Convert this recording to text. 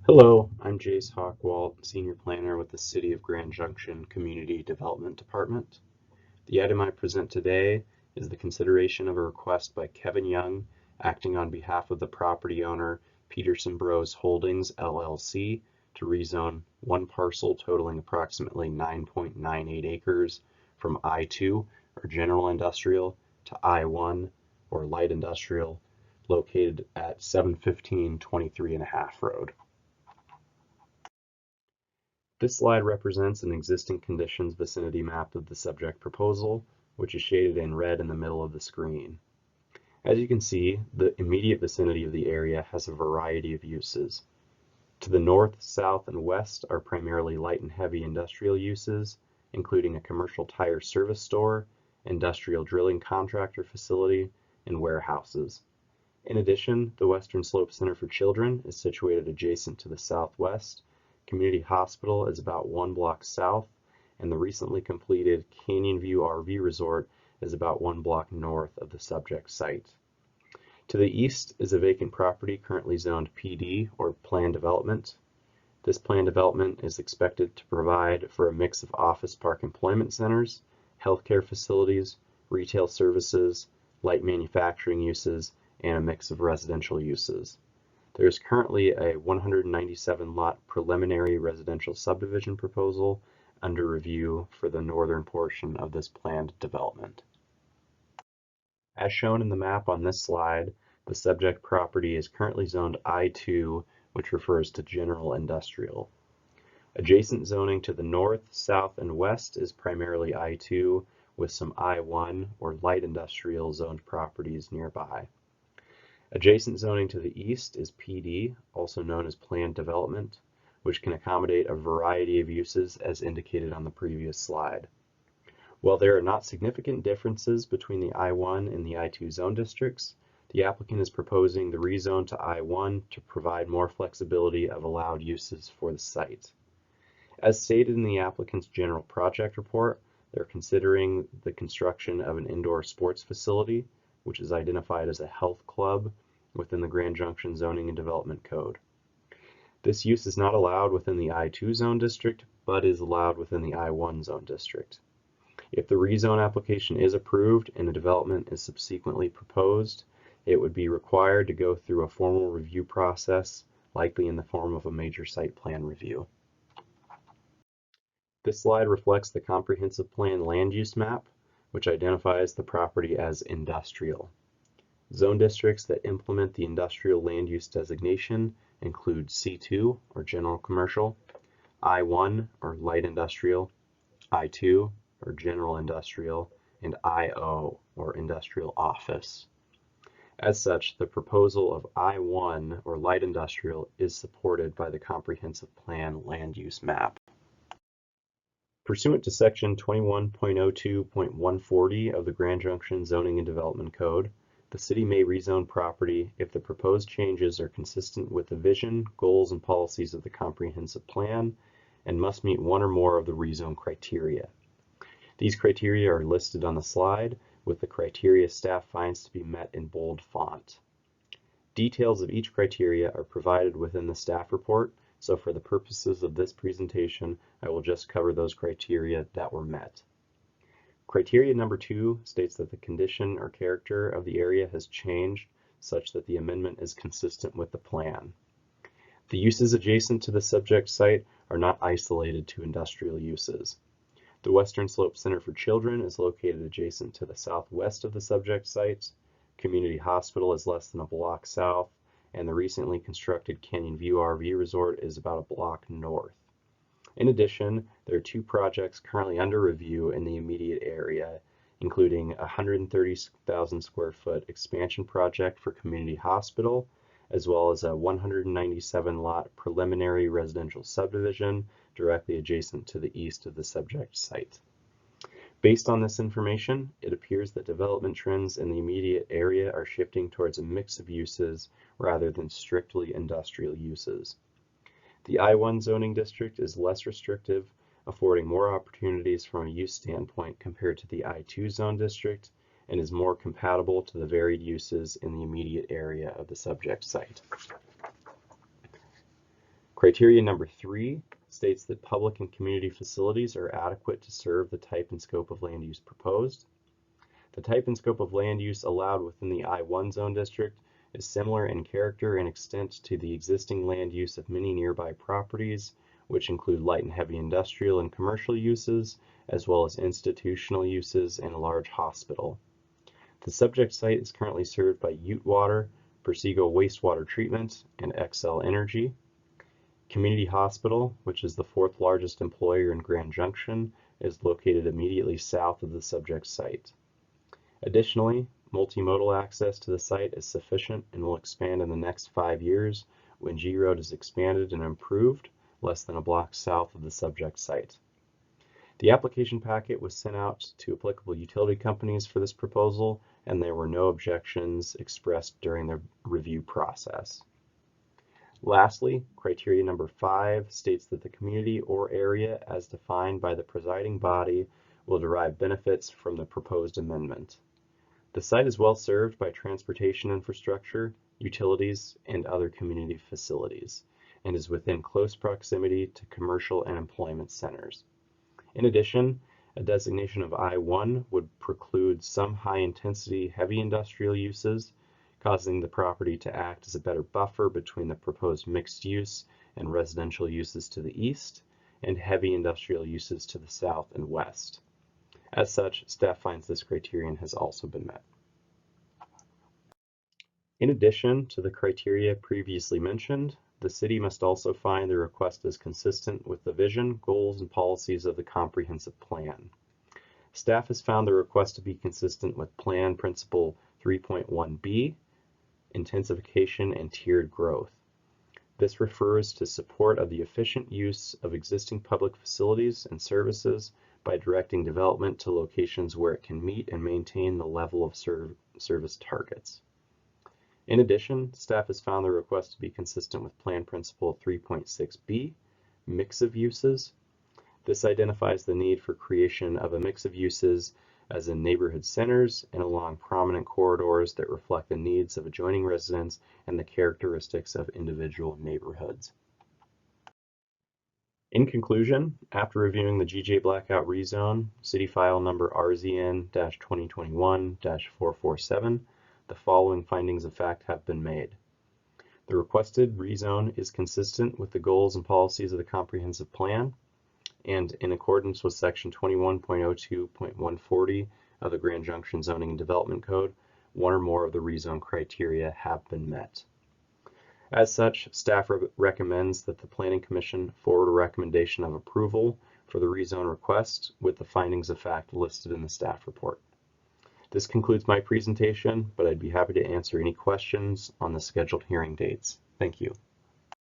Hello, I'm Jace Hockwalt, Senior Planner with the City of Grand Junction Community Development Department. The item I present today is the consideration of a request by Kevin Young, acting on behalf of the property owner Peterson Bros Holdings LLC, to rezone one parcel totaling approximately 9.98 acres from I-2 or General Industrial to I-1 or Light Industrial, located at 715 23½ Road. This slide represents an existing conditions vicinity map of the subject proposal, which is shaded in red in the middle of the screen. As you can see, the immediate vicinity of the area has a variety of uses. To the north, south, and west are primarily light and heavy industrial uses, including a commercial tire service store, industrial drilling contractor facility, and warehouses. In addition, the Western Slope Center for Children is situated adjacent to the southwest. Community Hospital is about 1 block south, and the recently completed Canyon View RV Resort is about 1 block north of the subject site. To the east is a vacant property currently zoned PD, or Planned Development. This planned development is expected to provide for a mix of office park employment centers, healthcare facilities, retail services, light manufacturing uses, and a mix of residential uses. There is currently a 197-lot preliminary residential subdivision proposal under review for the northern portion of this planned development. As shown in the map on this slide, the subject property is currently zoned I-2, which refers to general industrial. Adjacent zoning to the north, south, and west is primarily I-2, with some I-1 or light industrial zoned properties nearby. Adjacent zoning to the east is PD, also known as planned development, which can accommodate a variety of uses as indicated on the previous slide. While there are not significant differences between the I-1 and the I-2 zone districts, the applicant is proposing the rezone to I-1 to provide more flexibility of allowed uses for the site. As stated in the applicant's general project report, they're considering the construction of an indoor sports facility, which is identified as a health club within the Grand Junction Zoning and Development Code. This use is not allowed within the I-2 zone district, but is allowed within the I-1 zone district. If the rezone application is approved and the development is subsequently proposed, it would be required to go through a formal review process, likely in the form of a major site plan review. This slide reflects the comprehensive plan land use map, which identifies the property as industrial. Zone districts that implement the industrial land use designation include C2, or general commercial, I1, or light industrial, I2, or general industrial, and IO, or industrial office. As such, the proposal of I1, or light industrial, is supported by the comprehensive plan land use map. Pursuant to Section 21.02.140 of the Grand Junction Zoning and Development Code, the city may rezone property if the proposed changes are consistent with the vision, goals, and policies of the comprehensive plan and must meet one or more of the rezone criteria. These criteria are listed on the slide, with the criteria staff finds to be met in bold font. Details of each criteria are provided within the staff report, so for the purposes of this presentation, I will just cover those criteria that were met. Criteria number 2 states that the condition or character of the area has changed such that the amendment is consistent with the plan. The uses adjacent to the subject site are not isolated to industrial uses. The Western Slope Center for Children is located adjacent to the southwest of the subject site. Community Hospital is less than a block south, and the recently constructed Canyon View RV Resort is about a block north. In addition, there are 2 projects currently under review in the immediate area, including a 130,000 square foot expansion project for Community Hospital, as well as a 197-lot preliminary residential subdivision directly adjacent to the east of the subject site. Based on this information, it appears that development trends in the immediate area are shifting towards a mix of uses rather than strictly industrial uses. The I-1 zoning district is less restrictive, affording more opportunities from a use standpoint compared to the I-2 zone district, and is more compatible to the varied uses in the immediate area of the subject site. Criteria number 3 states that public and community facilities are adequate to serve the type and scope of land use proposed. The type and scope of land use allowed within the I-1 zone district is similar in character and extent to the existing land use of many nearby properties, which include light and heavy industrial and commercial uses, as well as institutional uses and a large hospital. The subject site is currently served by Ute Water, Persego Wastewater Treatment, and XL Energy. Community Hospital, which is the 4th largest employer in Grand Junction, is located immediately south of the subject site. Additionally, multimodal access to the site is sufficient and will expand in the next 5 years when G Road is expanded and improved less than a block south of the subject site. The application packet was sent out to applicable utility companies for this proposal, and there were no objections expressed during the review process. Lastly, criteria number 5 states that the community or area as defined by the presiding body will derive benefits from the proposed amendment. The site is well served by transportation infrastructure, utilities, and other community facilities, and is within close proximity to commercial and employment centers. In addition, a designation of I-1 would preclude some high-intensity heavy industrial uses, causing the property to act as a better buffer between the proposed mixed use and residential uses to the east and heavy industrial uses to the south and west. As such, staff finds this criterion has also been met. In addition to the criteria previously mentioned, the city must also find the request is consistent with the vision, goals, and policies of the comprehensive plan. Staff has found the request to be consistent with Plan Principle 3.1b, intensification and tiered growth. This refers to support of the efficient use of existing public facilities and services by directing development to locations where it can meet and maintain the level of service targets. In addition, staff has found the request to be consistent with Plan Principle 3.6b, mix of uses. This identifies the need for creation of a mix of uses as in neighborhood centers and along prominent corridors that reflect the needs of adjoining residents and the characteristics of individual neighborhoods. In conclusion, after reviewing the GJ Blackout rezone, City File number RZN-2021-447, the following findings of fact have been made. The requested rezone is consistent with the goals and policies of the comprehensive plan, and in accordance with Section 21.02.140 of the Grand Junction Zoning and Development Code, one or more of the rezone criteria have been met. As such, staff recommends that the Planning Commission forward a recommendation of approval for the rezone request with the findings of fact listed in the staff report. This concludes my presentation, but I'd be happy to answer any questions on the scheduled hearing dates. Thank you.